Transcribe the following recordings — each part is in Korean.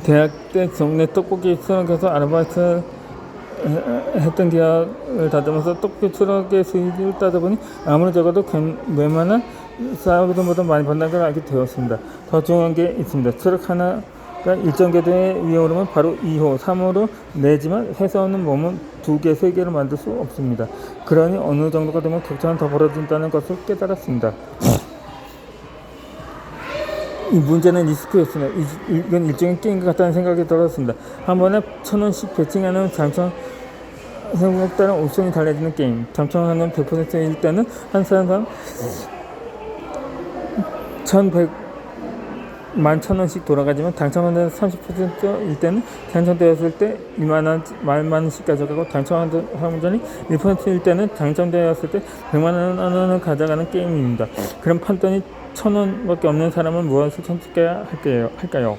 대학 때 동네 떡볶이 트럭에서 아르바이트 했던 기억을 다듬어서 떡볶이 트럭의 수익을 따져보니 아무리 적어도 웬만한 사업보다 많이 번다는 걸 알게 되었습니다. 더 중요한 게 있습니다. 트럭 하나가 일정 궤도에 위에 오르면 바로 2호, 3호로 내지만 회사원은 몸은 2개, 3개를 만들 수 없습니다. 그러니 어느 정도가 되면 격차는 더 벌어진다는 것을 깨달았습니다. 이 문제는 리스크였습니다. 이건 일종의 게임 같다는 생각이 들었습니다. 한 번에 1,000원씩 배팅하는 당첨 성공에 따른 옵션이 달라지는 게임. 당첨하는 100%일 때는 한 사람 11,000원씩 돌아가지만 당첨하는 30%일 때는 당첨되었을 때 10,000원씩 가져가고 당첨하는 사람이 1%일 때는 당첨되었을 때 1,000,000원을 가져가는 게임입니다. 그럼 판돈이 1,000원밖에 없는 사람은 무엇을 선택해야 할까요?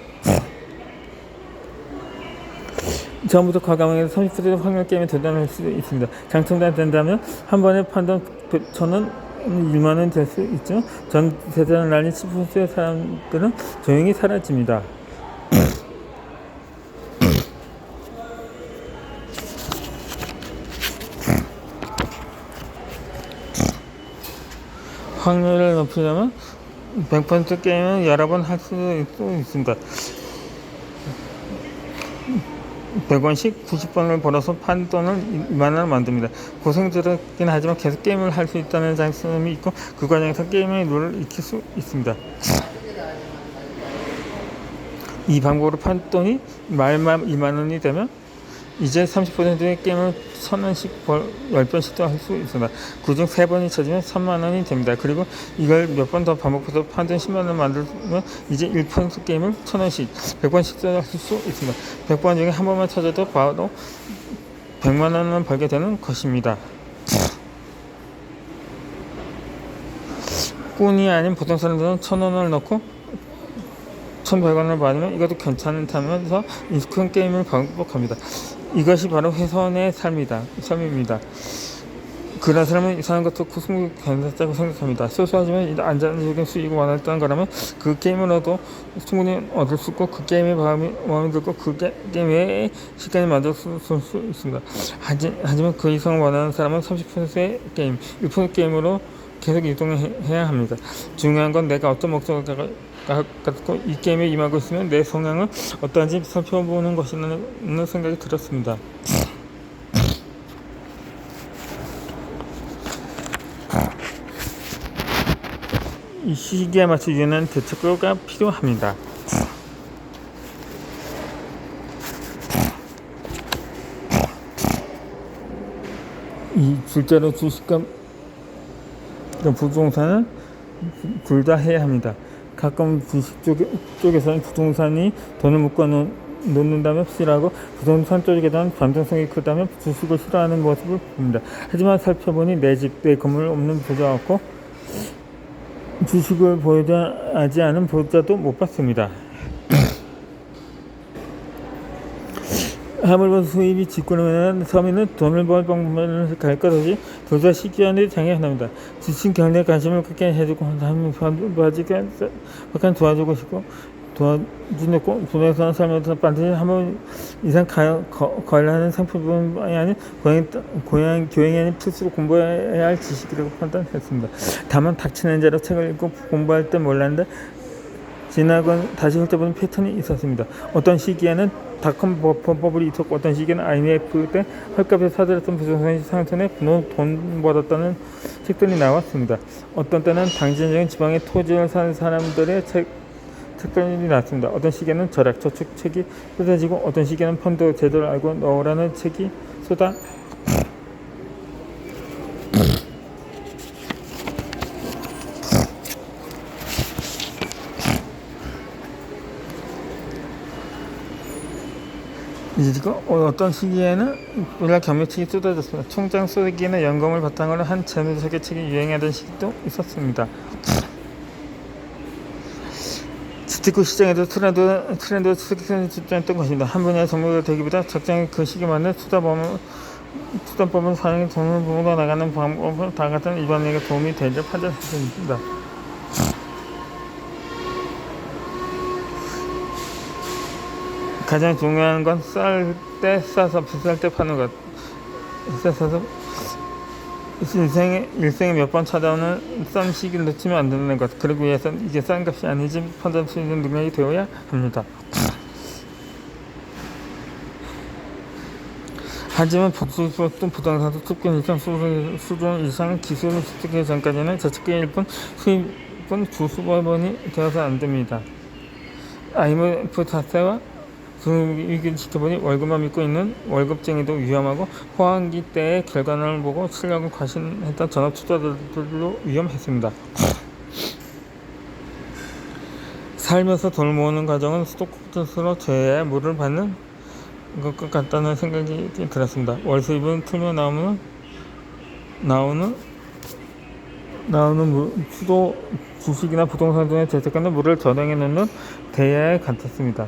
처음부터 과감하게 30% 확률 게임에 도전할 수 있습니다. 당첨된다면 한 번에 판돈 1,000원 1만원 될 수 있죠. 전 세상을 날린 10%의 사람들은 조용히 사라집니다. 확률을 높이려면 100% 게임은 여러 번 할 수 있습니다. 100원씩 90번을 벌어서 판돈을 2만원을 만듭니다. 고생스럽긴 하지만 계속 게임을 할 수 있다는 장점이 있고 그 과정에서 게임의 룰을 익힐 수 있습니다. 이 방법으로 판돈이 말만 2만원이 되면 이제 30%의 게임을 1,000원씩 10번씩도 할 수 있습니다. 그중 3번이 쳐지면 3만원이 됩니다. 그리고 이걸 몇 번 더 반복해서 판돈 10만원을 만들면 이제 1% 게임을 1,000원씩 100번씩도 할 수 있습니다. 100번 중에 한 번만 쳐져도 바로 100만원을 벌게 되는 것입니다. 꾼이 아닌 보통 사람들은 1,000원을 넣고 1,100원을 받으면 이것도 괜찮다면서 익숙한 게임을 반복합니다. 이것이 바로 회사원의 삶입니다. 그런 사람은 이상한 것도 충분히 괜찮다고 생각합니다. 소소하지만 안정적인 수익을 원했다는 거라면 그 게임으로도 충분히 얻을 수 있고 그 게임에 마음에 들고 그 게임 외에 시간이 만들 수 있습니다. 하지만 그 이상 원하는 사람은 30%의 게임, 1% 게임으로 계속 이동해야 합니다. 중요한 건 내가 어떤 목적을 갖고 이 게임에 임하고 있으면 내 성향은 어떤지 살펴보는 것이라는 생각이 들었습니다. 이 시기에 맞춰 유연한 대처가 필요합니다. 이 둘째로 주식과 부동산은 둘 다 해야 합니다. 가끔 주식 쪽에서는 부동산이 돈을 묶어 놓는다면 싫어하고 부동산 쪽에서는 변동성이 크다면 주식을 싫어하는 모습을 봅니다. 하지만 살펴보니 내 집, 내 건물 없는 부자가 없고 주식을 보유하지 않은 부자도 못 봤습니다. 하물며 수입이 직구르면 서민은 돈을 벌 방법을 갈 것 없이 둘 다 시기하는 장애 하나입니다. 지친 경제에 관심을 갖게 해주고 하면 bak한 도와주고 싶고 도와주고 부동산 살면서 반드시 한 번 이상 관련하는 상품뿐만이 아닌 교양이 아닌 필수로 공부해야 할 지식이라고 판단했습니다. 다만 닥치는 대로 책을 읽고 공부할 때 몰랐는데 지나고 다시 훑어보는 패턴이 있었습니다. 어떤 시기에는 닷컴 버블이 있었고 어떤 시기에는 IMF 때 헐값에 사들였던 부동산 상승에 돈 벌었다는 책들이 나왔습니다. 어떤 때는 당진적인 지방에 토지를 사는 사람들의 책들이 나왔습니다. 어떤 시기에는 절약 저축 책이 쏟아지고 어떤 시기에는 펀드 제도를 알고 넣으라는 책이 어떤 시기에는 우리나라 경매책이 쏟아졌습니다. 총장 쏘기에는 연금을 바탕으로 한 재무설계책이 유행하던 시기도 있었습니다. 스티커 시장에도 트렌드 수익성이 집중했던 것입니다. 한 분야의 종목을 되기보다 적정히 그 시기에 맞는 투자법을 사용해 돈을 모으고 나가는 방법을 다 같은 일반인에게 도움이 되리라 판단했습니다. 가장 중요한 건 쌀 때 싸서 비쌀 때 파는 것. 싸서 일생에 몇 번 찾아오는 싼 시기를 놓치면 안 되는 것. 그러기 위해서는 이게 싼 값이 아니지 판단할 수 있는 능력이 되어야 합니다. 하지만 복수익도 부동산도 특권 일정 수준 이상 기술을 습득하기 전까지는 저축계일 뿐 수입은 주수법원이 되어서 안 됩니다. IMF 탓세와 위기를 지켜보니 월급만 믿고 있는 월급쟁이도 위험하고 호황기 때의 결과를 보고 실력을 과신했던 전업 투자자들도 위험했습니다. 살면서 돈을 모으는 과정은 스토크스로 죄의 물을 받는 것과 같다는 생각이 들었습니다. 월 수입은 틀며 나오는 수도 주식이나 부동산 등의 재테크는 물을 저장해 놓는 대야에 같았습니다.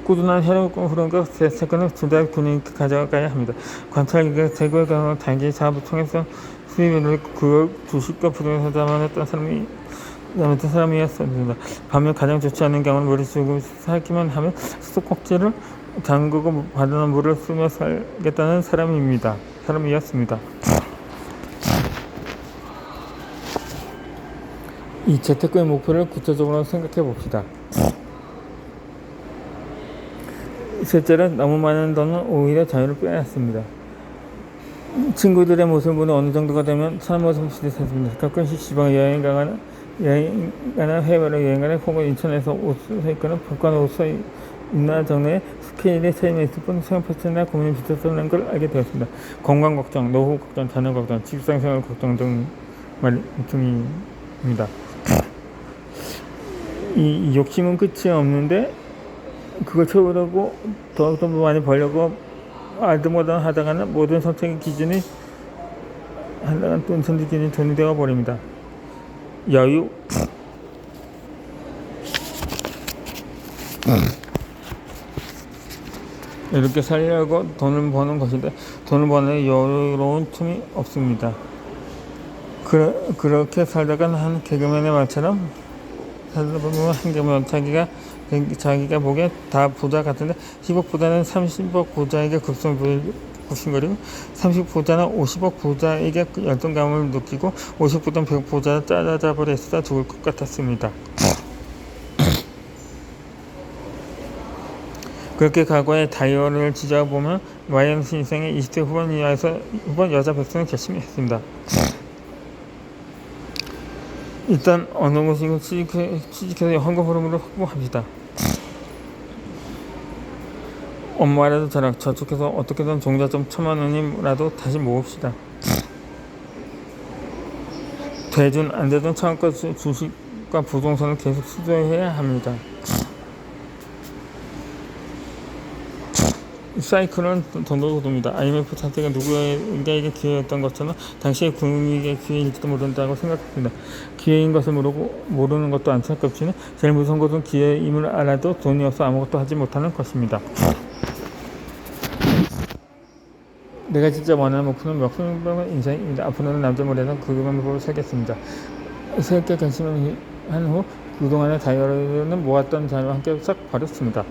꾸준한 혈액 흐름과 재테크는 주달 균형이 가져가야 합니다. 관찰기가 대구의 경우 단기 사업을 통해서 수입을 그걸 주식과 부동산에 담아냈던 사람이었습니다. 반면 가장 좋지 않은 경우는 물을 주고 살기만 하면 수도꼭지를 담그고 받은 물을 쓰며 살겠다는 사람이었습니다. 이 재테크의 목표를 구체적으로 생각해 봅시다. 셋째는 너무 많은 돈은 오히려 자유를 빼앗습니다. 친구들의 모습을 보니 어느 정도가 되면 삶 모습을 시대했습니다. 가끔씩 지방 여행 가나 해외로 여행 가나 혹은 인천에서 옷을 입거나 북한 옷을 입나 정도의 스케일의 차이가 있을 뿐 생활 패턴이나 고민이 비슷하다는 걸 알게 되었습니다. 건강 걱정, 노후 걱정, 자녀 걱정, 직장 생활 걱정 등입니다. 이 욕심은 끝이 없는데 그걸 채우려고 더 많이 벌려고 알듯말듯 하다가는 모든 선택의 기준이 돈이 되어 버립니다. 여유. 이렇게 살려고 돈을 버는 것인데 돈을 버는 여유로운 틈이 없습니다. 그렇게 살다가 한 개그맨의 말처럼 살다 보면 한 개그맨 자기가 보기에 다 부자 같은데 10억보다는 30억 부자에게 급성거리고 30보다는 50억 부자에게 열등감을 느끼고 50보다는 100억 부자를 짜자버렸다 죽을 것 같았습니다. 그렇게 과거의 다이어리를 지져보면 YMC 인생의 20대 후반 여자 백성을 결심했습니다. 일단 어느 곳이고 취직해서 헌금 흐름으로 확보합시다. 엄마라도 저축해서 어떻게든 종잣돈 1000만원이라도 다시 모읍시다. 되든 안 되든 차원가 주식과 부동산을 계속 수조해야 합니다. 사이클은 돈으로 돕니다. IMF 사태가 누구에게 기회였던 것처럼 당시의 국민에게 기회일지도 모른다고 생각했습니다. 기회인 것을 모르는 것도 안타깝지만 제일 무서운 것은 기회임을 알아도 돈이 없어 아무것도 하지 못하는 것입니다. 내가 진짜 원하는 목표는 명품의 인생입니다. 앞으로는 남들 모래는 그것만 보고 살겠습니다. 새롭게 결심을 한 후 그동안의 다이어리는 모았던 자료와 함께 싹 버렸습니다.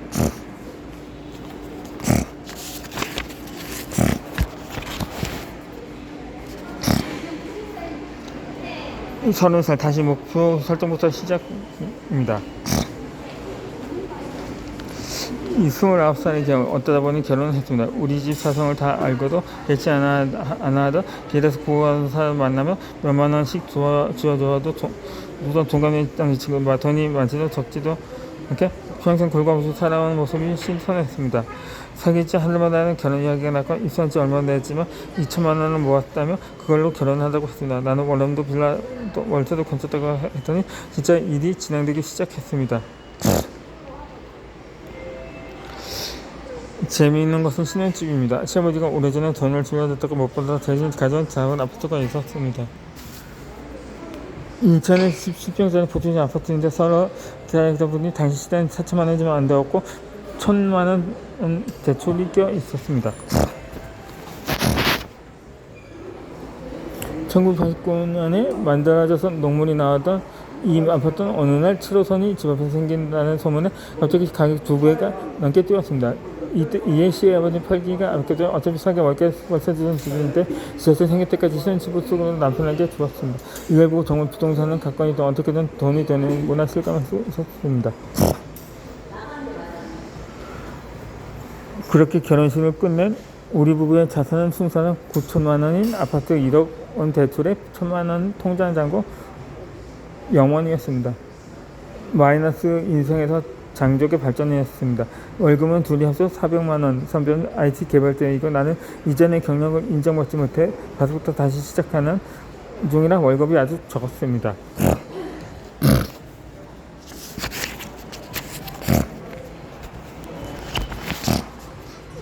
30살 다시 목표 설정부터 시작입니다. 이 29살의 경우 어쩌다 보니 결혼을 했습니다. 우리 집 사정을 다 알고도 예치 않아 하던 길에서 구한 사람 만나면 몇만 원씩 주어줘도 우선 동감이 지금 돈이 많지도 적지도 이렇게 평생 골고루 살아온 모습이 신선했습니다. 사귀지 하늘마다는 결혼 이야기가 나고 입사한 지 얼마 됐지만 2천만 원을 모았다며 그걸로 결혼하자고 했습니다. 나는 원룸도 빌라도 월세도 괜찮다고 했더니 진짜 일이 진행되기 시작했습니다. 재미있는 것은 신혼집입니다. 시아버지가 오래전에 돈을 줄여줬다고 무엇보다 대신 가져온 작은 아파트가 있었습니다. 인천의 10평짜리 보통식 아파트인데 서로 대학자분이 당시 시대는 4천만 원이지만 안 되었고 1,000만 원 대출이 껴 있었습니다. 1989년에 만들어져서 녹물이 나왔던 이 아파트는 어느 날 7호선이 집 앞에 생긴다는 소문에 갑자기 가격 2배가 넘게 뛰었습니다. 이에 시의 아버지 팔기가 아꼈던 어차피 사기 월세 주는 집인데 지하철 생길 때까지 쉬는 집을 쓰고 남편에게 주었습니다. 이걸 보고 정말 부동산은 갖건이든 어떻게든 돈이 되는구나 실감할 수 있었습니다. 그렇게 결혼식을 끝낸 우리 부부의 자산은 순서는 9천만 원인 아파트 1억 원 대출에 1천만 원 통장 잔고 영원이었습니다. 마이너스 인생에서 장족의 발전이었습니다. 월급은 둘이 합쳐 400만 원, 선배는 IT 개발자이고 나는 이전의 경력을 인정받지 못해 다시부터 다시 시작하는 중이라 월급이 아주 적었습니다.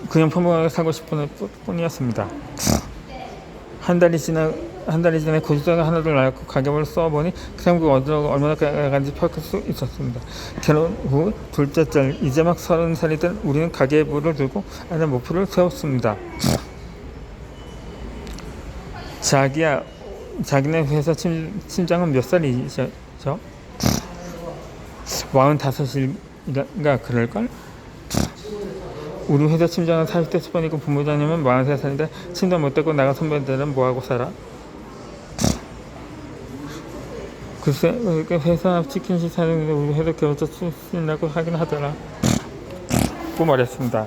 그냥 평범하게 살고 싶은 뿐이었습니다. 한 달이 지나 고지서가 하나둘 나왔고 가계부를 써보니 그 사람이 얼마나 가간지 파악할 수 있었습니다. 결혼 후 둘째 달, 이제 막 30살이 된 우리는 가계부를 들고 하나의 목표를 세웠습니다. 자기야, 자기네 회사 팀장은 몇 살이죠? 45인가 그럴걸? 우리 회사 팀장은 40대 초반이고 부모자님은 43살인데 친도 못되고 나간 선배들은 뭐하고 살아? 글쎄 회사 앞 치킨집 사는데 우리 회사 결혼자 출신이라고 하긴 하더라 고 말했습니다.